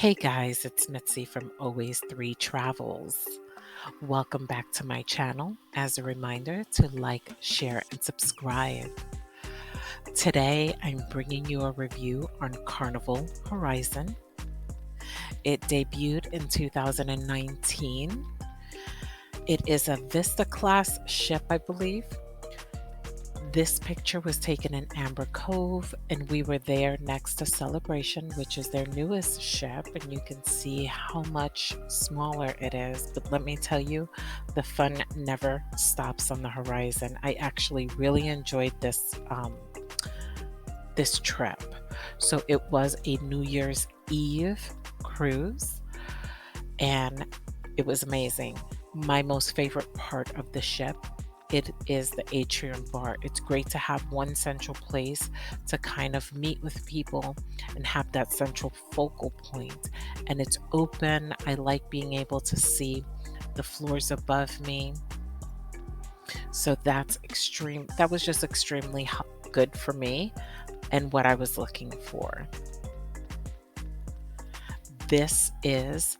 Hey guys, it's Mitzi from Always 3 Travels. Welcome back to my channel. As a reminder to like, share, and subscribe. Today I'm bringing you a review on Carnival Horizon. It debuted in 2019. It is a Vista class ship, I believe. This picture was taken in Amber Cove, and we were there next to Celebration, which is their newest ship, and you can see how much smaller it is. But let me tell you, the fun never stops on the horizon. I actually really enjoyed this trip. So it was a New Year's Eve cruise, and it was amazing. My most favorite part of the ship, it is the atrium bar. It's great to have one central place to kind of meet with people and have that central focal point. And it's open. I like being able to see the floors above me. So that was just extremely good for me and what I was looking for. This is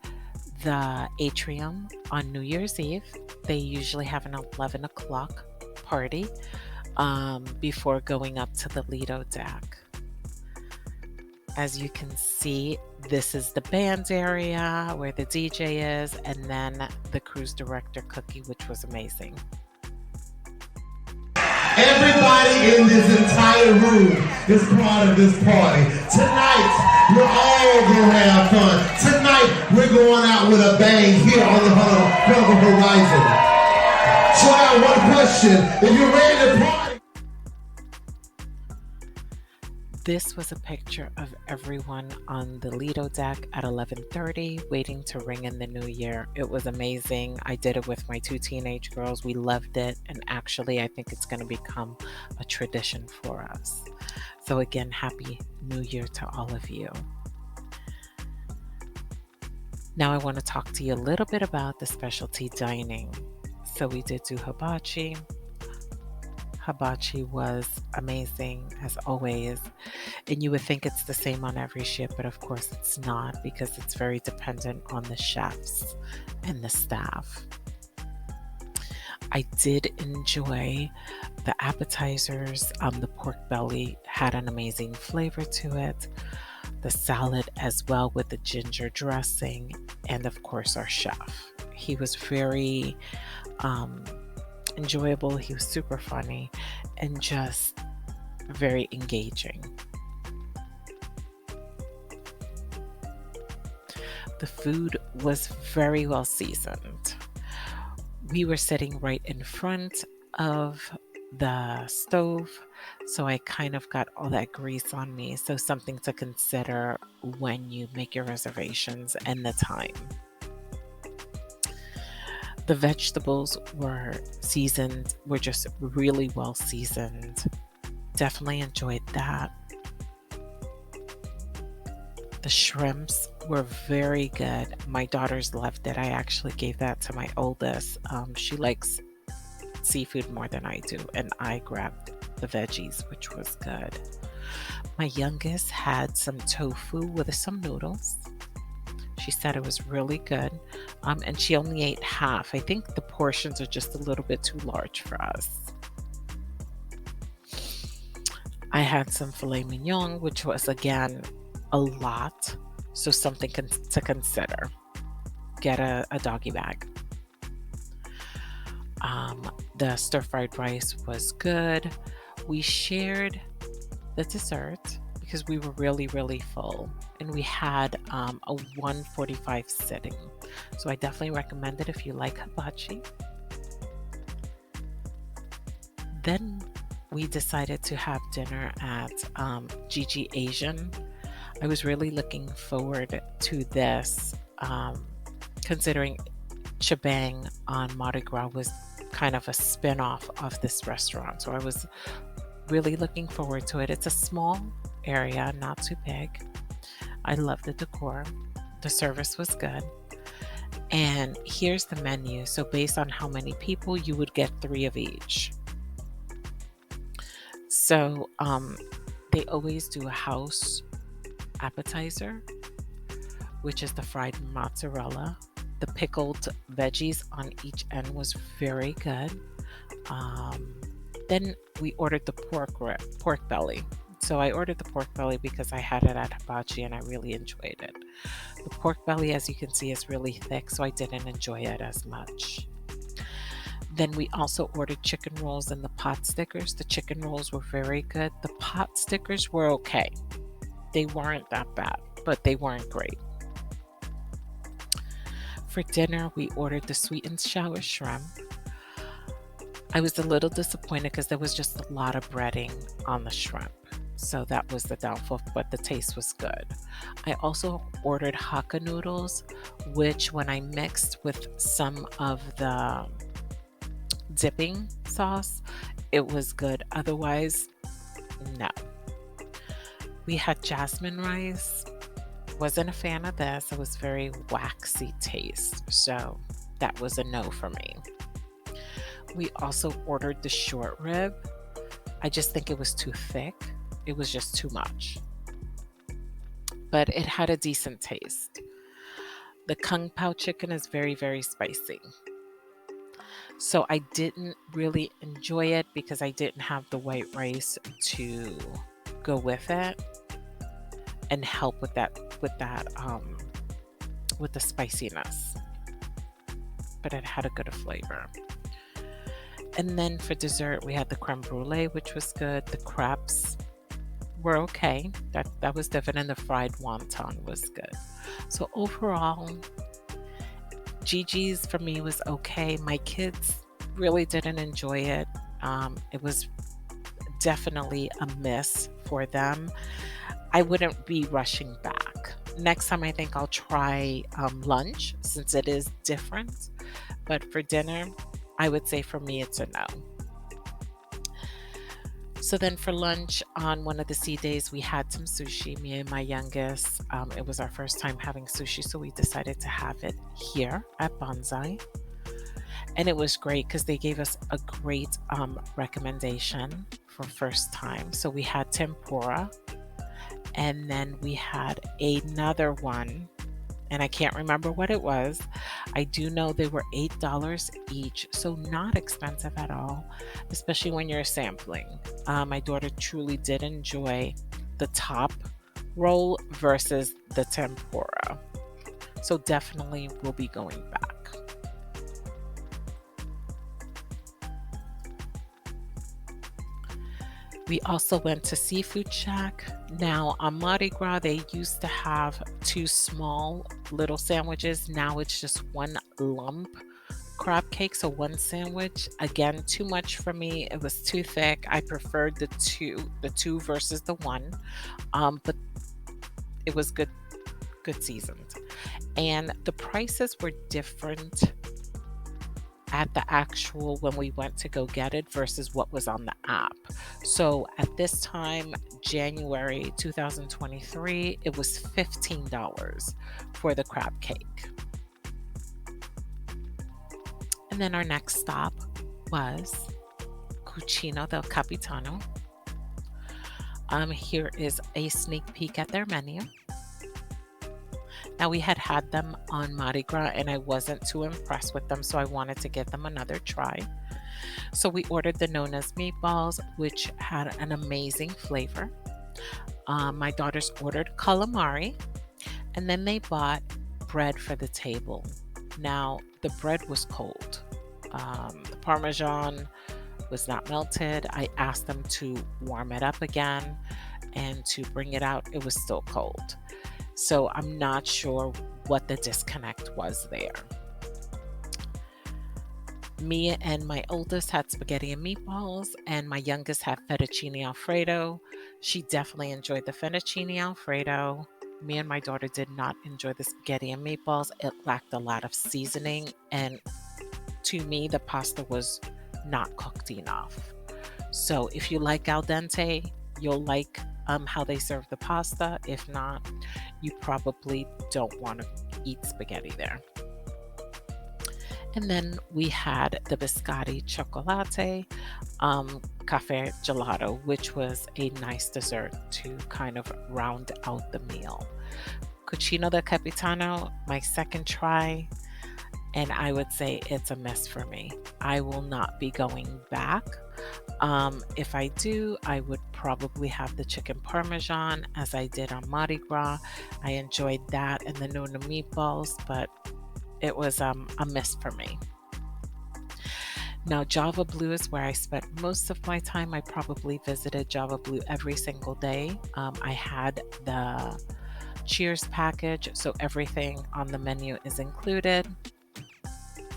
the atrium on New Year's Eve. They usually have an 11 o'clock party before going up to the Lido deck. As you can see, this is the band area where the DJ is, and then the cruise director cookie, which was amazing. Everybody in this entire room is part of this party. Tonight, we're all gonna have fun. Tonight, we're going out with a bang here on the Carnival Horizon. So I got one question. If you're ready to party. This was a picture of everyone on the Lido deck at 11:30, waiting to ring in the new year. It was amazing. I did it with my two teenage girls. We loved it, and actually, I think it's going to become a tradition for us. So again, Happy New Year to all of you. Now I want to talk to you a little bit about the specialty dining. So we did do hibachi. Hibachi was amazing as always, and you would think it's the same on every ship, but of course it's not, because it's very dependent on the chefs and the staff. I did enjoy the appetizers. The pork belly had an amazing flavor to it, the salad as well with the ginger dressing, and of course our chef. He was very enjoyable. He was super funny and just very engaging. The food was very well seasoned. We were sitting right in front of the stove, so I kind of got all that grease on me. So something to consider when you make your reservations and the time. The vegetables were just really well seasoned. Definitely enjoyed that. The shrimps were very good. My daughters loved it. I actually gave that to my oldest. She likes seafood more than I do, and I grabbed the veggies, which was good. My youngest had some tofu with some noodles. She said it was really good, and she only ate half. I think the portions are just a little bit too large for us. I had some filet mignon, which was again a lot, so something to consider. Get a doggy bag. The stir-fried rice was good. We shared the dessert because we were really, really full, and we had a 1:45 sitting. So I definitely recommend it if you like hibachi. Then we decided to have dinner at Gigi Asian. I was really looking forward to this, considering Shebang on Mardi Gras was kind of a spin-off of this restaurant. So I was really looking forward to it. It's a small area, not too big. I love the decor. The service was good. And here's the menu. So based on how many people, you would get 3 of each. So they always do a house appetizer, which is the fried mozzarella. The pickled veggies on each end was very good. Um, then we ordered the pork belly. So I ordered the pork belly because I had it at Hibachi and I really enjoyed it. The pork belly, as you can see, is really thick, so I didn't enjoy it as much. Then we also ordered chicken rolls and the pot stickers. The chicken rolls were very good. The pot stickers were okay. They weren't that bad, but they weren't great. For dinner, we ordered the sweet and sour shrimp. I was a little disappointed because there was just a lot of breading on the shrimp. So that was the downfall, but the taste was good. I also ordered Hakka noodles, which when I mixed with some of the dipping sauce, it was good. Otherwise, no. We had jasmine rice. Wasn't a fan of this. It was very waxy taste. So that was a no for me. We also ordered the short rib. I just think it was too thick. It was just too much. But it had a decent taste. The kung pao chicken is very, very spicy. So I didn't really enjoy it because I didn't have the white rice to go with it and help with the spiciness. But it had a good flavor. And then for dessert, we had the creme brulee, which was good. The crepes were okay. That was different, and the fried wonton was good. So overall, Gigi's for me was okay. My kids really didn't enjoy it. It was definitely a miss for them. I wouldn't be rushing back. Next time, I think I'll try lunch since it is different. But for dinner, I would say for me, it's a no. So then for lunch on one of the sea days, we had some sushi, me and my youngest. It was our first time having sushi, so we decided to have it here at Bonsai. And it was great because they gave us a great recommendation for first time. So we had tempura, and then we had another one, and I can't remember what it was. I do know they were $8 each, so not expensive at all, especially when you're sampling. My daughter truly did enjoy the top roll versus the tempura. So definitely we'll be going back. We also went to Seafood Shack. Now on Mardi Gras, they used to have two small little sandwiches. Now it's just one lump crab cake, so one sandwich. Again, too much for me. It was too thick. I preferred the two versus the one. But it was good seasoned. And the prices were different at the actual when we went to go get it versus what was on the app. So at this time, January 2023, it was $15 for the crab cake. And then our next stop was Cucina del Capitano. Here is a sneak peek at their menu. Now, we had them on Mardi Gras and I wasn't too impressed with them, so I wanted to give them another try. So we ordered the Nona's meatballs, which had an amazing flavor. My daughters ordered calamari, and then they bought bread for the table. Now, the bread was cold. The Parmesan was not melted. I asked them to warm it up again, and to bring it out, it was still cold. So I'm not sure what the disconnect was there. Me and my oldest had spaghetti and meatballs, and my youngest had fettuccine alfredo. She definitely enjoyed the fettuccine alfredo. Me and my daughter did not enjoy the spaghetti and meatballs. It lacked a lot of seasoning, and to me, the pasta was not cooked enough. So if you like al dente, you'll like how they serve the pasta. If not, you probably don't want to eat spaghetti there. And then we had the biscotti chocolate cafe gelato, which was a nice dessert to kind of round out the meal. Cucino del Capitano, my second try, and I would say it's a miss for me. I will not be going back. If I do, I would probably have the chicken parmesan as I did on Mardi Gras. I enjoyed that and the Nona meatballs, but it was a miss for me. Now, Java Blue is where I spent most of my time. I probably visited Java Blue every single day. I had the Cheers package, so everything on the menu is included,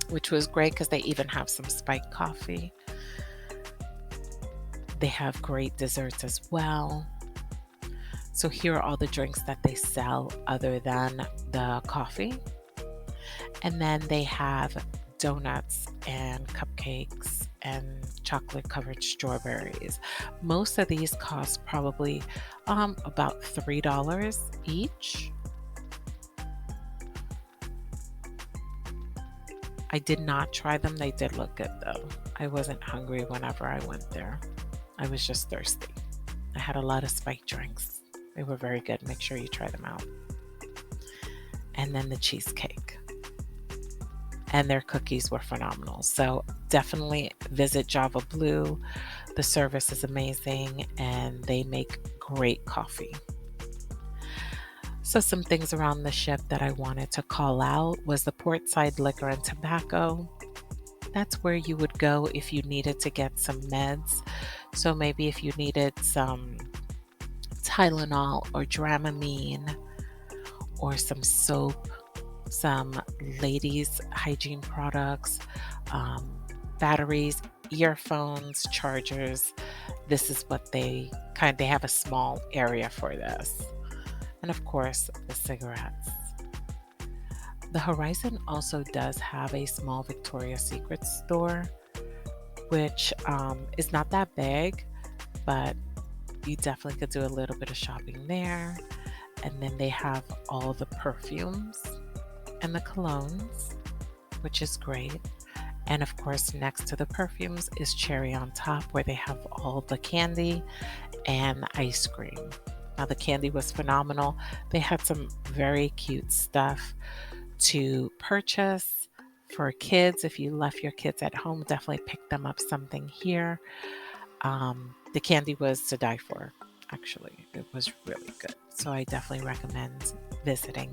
which was great because they even have some spiked coffee. They have great desserts as well. So here are all the drinks that they sell other than the coffee. And then they have donuts and cupcakes and chocolate covered strawberries. Most of these cost probably about $3 each. I did not try them. They did look good though. I wasn't hungry whenever I went there. I was just thirsty. I had a lot of spiked drinks. They were very good. Make sure you try them out. And then the cheesecake. And their cookies were phenomenal. So definitely visit Java Blue. The service is amazing and they make great coffee. So some things around the ship that I wanted to call out was the Portside Liquor and Tobacco. That's where you would go if you needed to get some meds. So maybe if you needed some Tylenol or Dramamine or some soap, some ladies' hygiene products, batteries, earphones, chargers. This is what they have a small area for this. And of course, the cigarettes. The Horizon also does have a small Victoria's Secret store, which is not that big, but you definitely could do a little bit of shopping there. And then they have all the perfumes and the colognes, which is great. And of course, next to the perfumes is Cherry on Top, where they have all the candy and ice cream. Now, the candy was phenomenal. They had some very cute stuff to purchase for kids. If you left your kids at home, definitely pick them up something here. The candy was to die for, actually. It was really good. So I definitely recommend visiting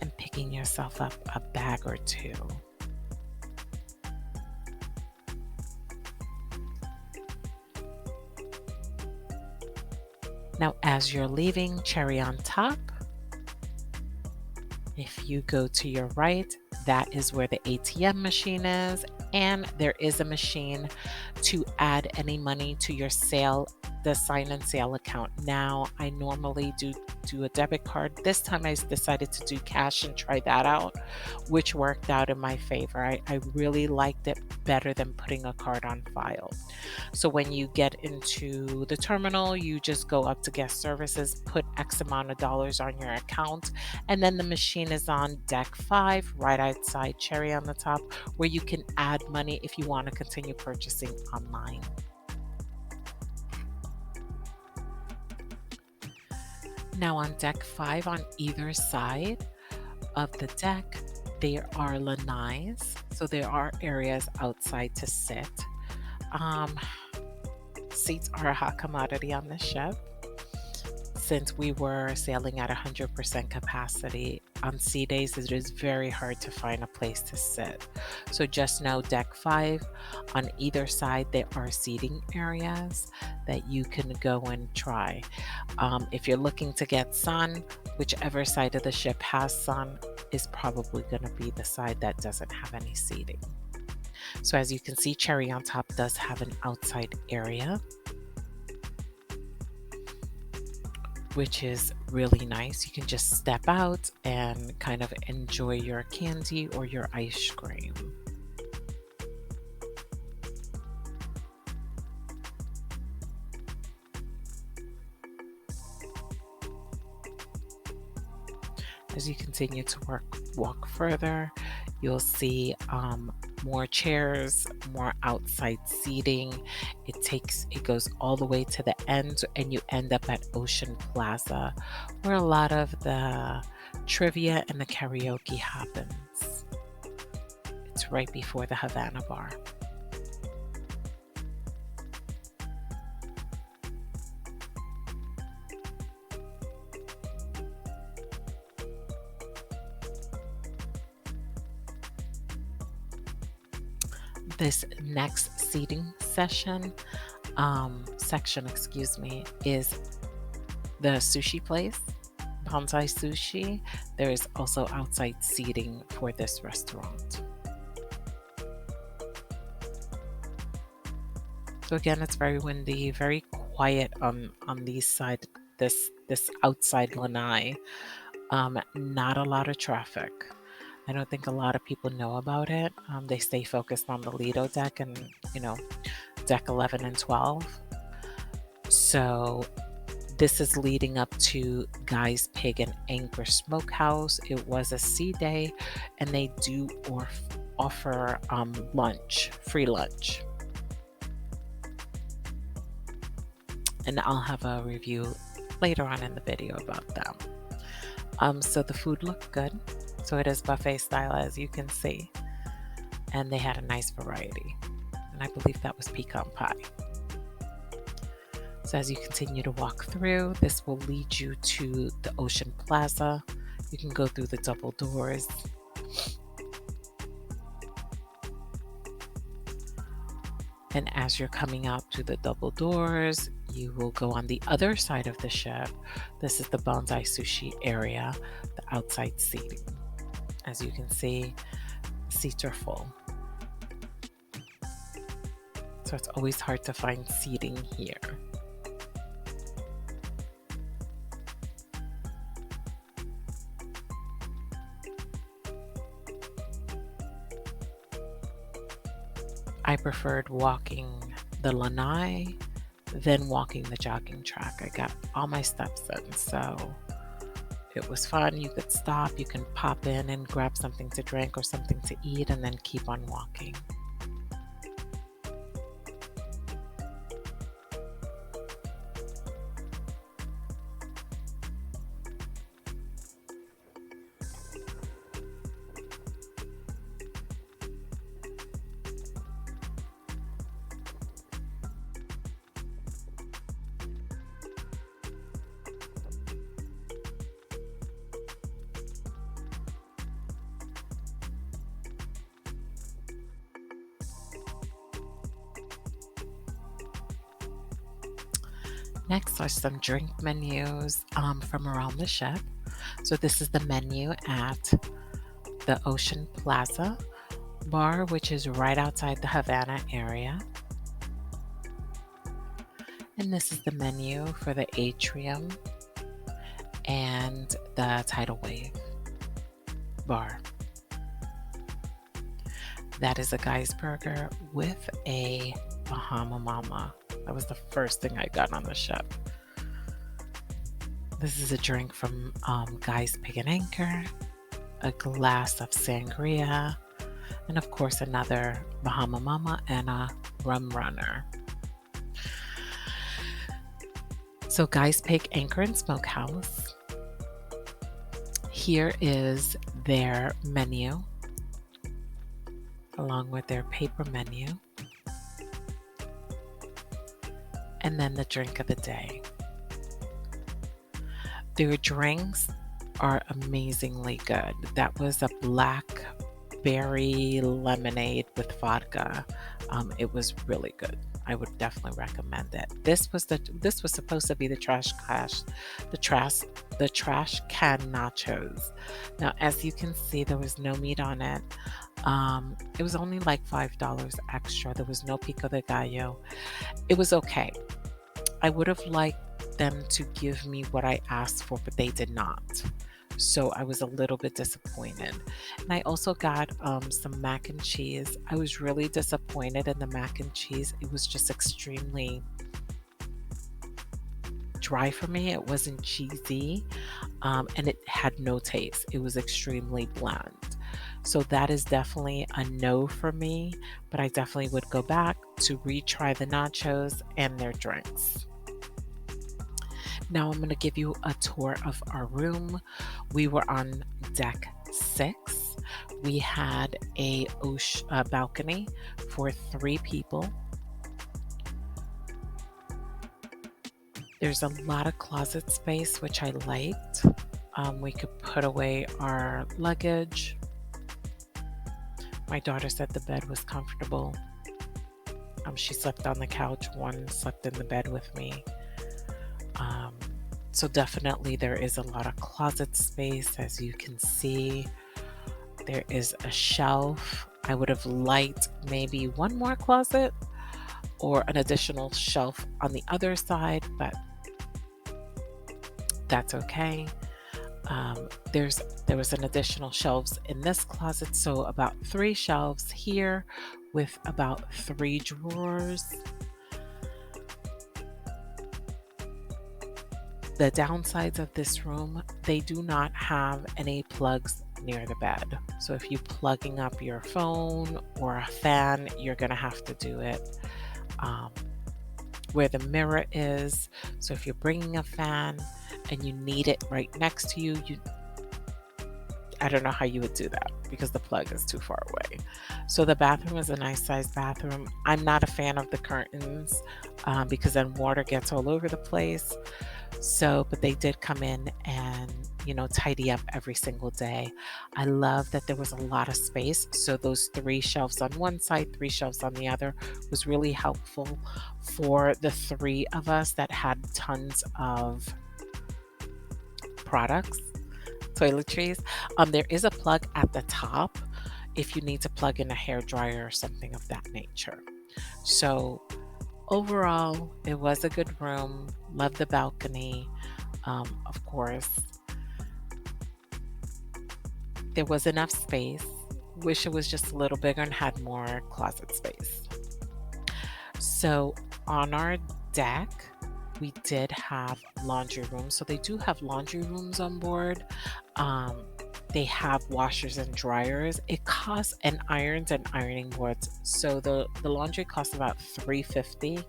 and picking yourself up a bag or two. Now, as you're leaving Cherry on Top, if you go to your right, that is where the ATM machine is, and there is a machine to add any money to your sale, the sign and sale account. Now, I normally do a debit card. This time I decided to do cash and try that out, which worked out in my favor. I really liked it better than putting a card on file. So when you get into the terminal, you just go up to guest services, put X amount of dollars on your account, and then the machine is on deck 5, right outside Cherry on the Top, where you can add money if you want to continue purchasing online. Now on deck 5, on either side of the deck, there are lanais. So there are areas outside to sit. Seats are a hot commodity on this ship. Since we were sailing at 100% capacity, on sea days, it is very hard to find a place to sit. So just know deck 5, on either side, there are seating areas that you can go and try. If you're looking to get sun, whichever side of the ship has sun is probably going to be the side that doesn't have any seating. So as you can see, Cherry on Top does have an outside area, which is really nice. You can just step out and kind of enjoy your candy or your ice cream. As you continue to walk further, you'll see more chairs, more outside seating. It goes all the way to the end, and you end up at Ocean Plaza, where a lot of the trivia and the karaoke happens. It's right before the Havana Bar. This next seating section, excuse me, is the sushi place, Bonsai Sushi. There is also outside seating for this restaurant. So again, it's very windy, very quiet on these side, this outside lanai. Not a lot of traffic. I don't think a lot of people know about it. They stay focused on the Lido deck and, deck 11 and 12. So this is leading up to Guy's Pig and Anchor Smokehouse. It was a sea day, and they do offer lunch, free lunch. And I'll have a review later on in the video about them. So the food looked good. So it is buffet style, as you can see. And they had a nice variety. And I believe that was pecan pie. So as you continue to walk through, this will lead you to the Ocean Plaza. You can go through the double doors. And as you're coming out to the double doors, you will go on the other side of the ship. This is the Bonsai Sushi area, the outside seating. As you can see, seats are full. So it's always hard to find seating here. I preferred walking the lanai than walking the jogging track. I got all my steps in, so it was fun. You could stop, you can pop in and grab something to drink or something to eat, and then keep on walking. Next are some drink menus from around the ship. So this is the menu at the Ocean Plaza bar, which is right outside the Havana area. And this is the menu for the Atrium and the Tidal Wave bar. That is a Guy's Burger with a Bahama Mama. That was the first thing I got on the ship. This is a drink from Guy's Pig and Anchor, a glass of sangria, and of course another Bahama Mama and a rum runner. So Guy's Pig, Anchor, and Smokehouse. Here is their menu, along with their paper menu. And then the drink of the day. Their drinks are amazingly good. That was a blackberry lemonade with vodka. It was really good. I would definitely recommend it. This was supposed to be the trash can nachos. Now, as you can see, there was no meat on it. It was only like $5 extra. There was no pico de gallo. It was okay. I would have liked them to give me what I asked for, but they did not. So I was a little bit disappointed. And I also got some mac and cheese. I was really disappointed in the mac and cheese. It was just extremely dry for me. It wasn't cheesy, and it had no taste. It was extremely bland. So that is definitely a no for me, but I definitely would go back to retry the nachos and their drinks. Now I'm going to give you a tour of our room. We were on deck 6. We had a balcony for 3 people. There's a lot of closet space, which I liked. We could put away our luggage. My daughter said the bed was comfortable. She slept on the couch. One slept in the bed with me. So definitely there is a lot of closet space, as you can see. There is a shelf. I would have liked maybe one more closet or an additional shelf on the other side, but that's okay. There was an additional shelves in this closet, so about 3 shelves here with about 3 drawers. The downsides of this room, they do not have any plugs near the bed. So if you're plugging up your phone or a fan, you're going to have to do it where the mirror is. So if you're bringing a fan and you need it right next to you, I don't know how you would do that because the plug is too far away. So the bathroom is a nice sized bathroom. I'm not a fan of the curtains because then water gets all over the place. So, but they did come in and, tidy up every single day. I love that there was a lot of space. So those 3 shelves on one side, 3 shelves on the other was really helpful for the 3 of us that had tons of products, toiletries. There is a plug at the top if you need to plug in a hair dryer or something of that nature. So overall, it was a good room. Love the balcony. Of course, there was enough space. Wish it was just a little bigger and had more closet space. So on our deck, we did have laundry rooms. So they do have laundry rooms on board. They have washers and dryers. It costs, and irons and ironing boards. So the laundry costs about $3.50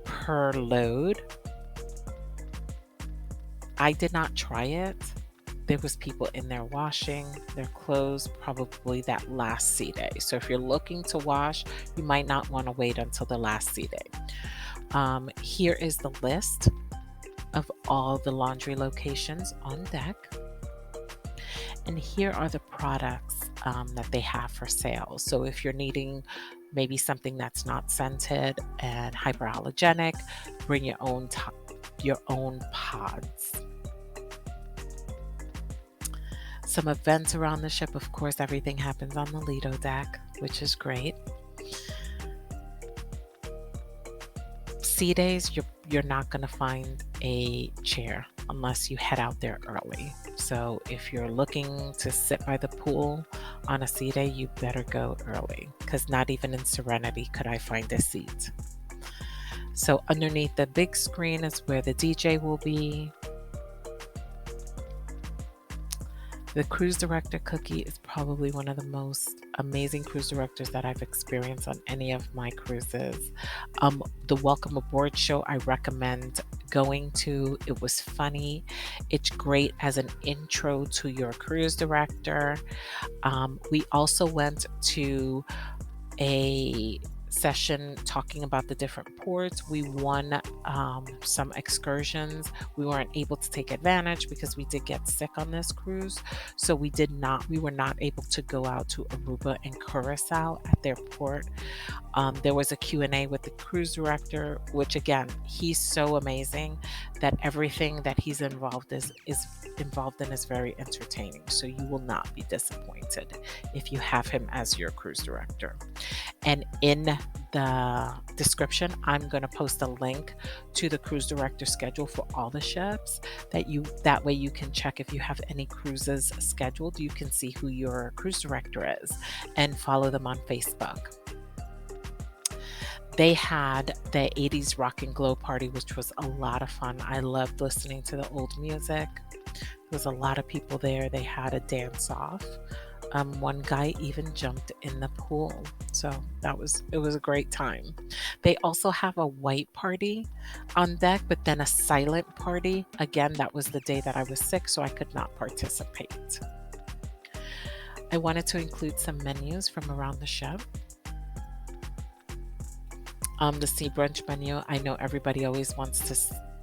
per load. I did not try it. There was people in there washing their clothes probably that last sea day. So if you're looking to wash, you might not want to wait until the last sea day. Here is the list of all the laundry locations on deck. And here are the products that they have for sale. So if you're needing maybe something that's not scented and hyperallergenic, bring your own pods. Some events around the ship, of course, everything happens on the Lido deck, which is great. Sea days, you're not going to find a chair unless you head out there early. So if you're looking to sit by the pool on a sea day, you better go early, because not even in Serenity could I find a seat. So underneath the big screen is where the DJ will be. The cruise director cookie is probably one of the most amazing cruise directors that I've experienced on any of my cruises. The Welcome Aboard show I recommend going to. It was funny. It's great as an intro to your cruise director. We also went to a session talking about the different ports. We won some excursions. We weren't able to take advantage because we did get sick on this cruise. So we were not able to go out to Aruba and Curacao at their port. There was a Q&A with the cruise director, which again, he's so amazing that everything that he's involved in is very entertaining. So you will not be disappointed if you have him as your cruise director. And in the description, I'm going to post a link to the cruise director schedule for all the ships that way you can check if you have any cruises scheduled. You can see who your cruise director is and follow them on Facebook. They had the 80s rock and glow party, which was a lot of fun. I loved listening to the old music. There was a lot of people there. They had a dance off. One guy even jumped in the pool. So it was a great time. They also have a white party on deck, but then a silent party. Again, that was the day that I was sick, so I could not participate. I wanted to include some menus from around the ship. The sea brunch menu. I know everybody always wants to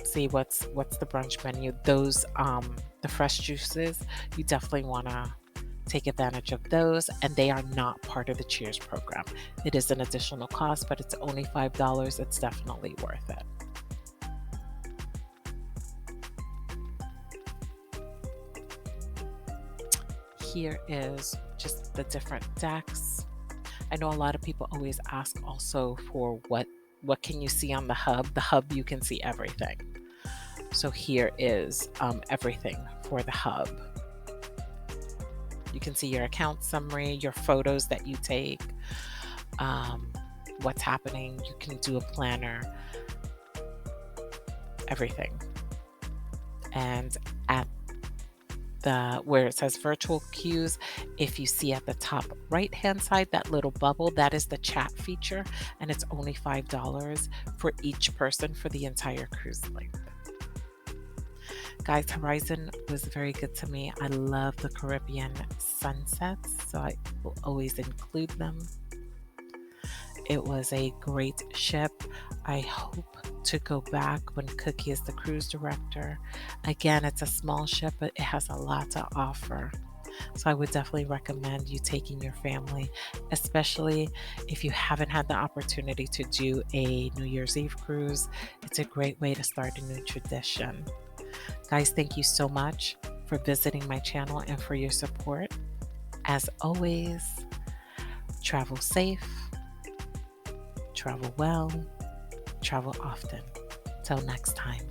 see what's the brunch menu. Those the fresh juices, you definitely want to take advantage of those, and they are not part of the Cheers program. It is an additional cost, but it's only $5. It's definitely worth it. Here is just the different decks. I know a lot of people always ask also for what can you see on the hub? The hub, you can see everything. So here is everything for the hub. You can see your account summary, your photos that you take, what's happening. You can do a planner, everything. And at where it says virtual queues, if you see at the top right hand side, that little bubble, that is the chat feature, and it's only $5 for each person for the entire cruise length. Guys, Horizon was very good to me. I love the Caribbean sunsets, so I will always include them. It was a great ship. I hope to go back when Cookie is the cruise director. Again, it's a small ship, but it has a lot to offer. So I would definitely recommend you taking your family, especially if you haven't had the opportunity to do a New Year's Eve cruise. It's a great way to start a new tradition. Guys, thank you so much for visiting my channel and for your support. As always, travel safe, travel well, travel often. Till next time.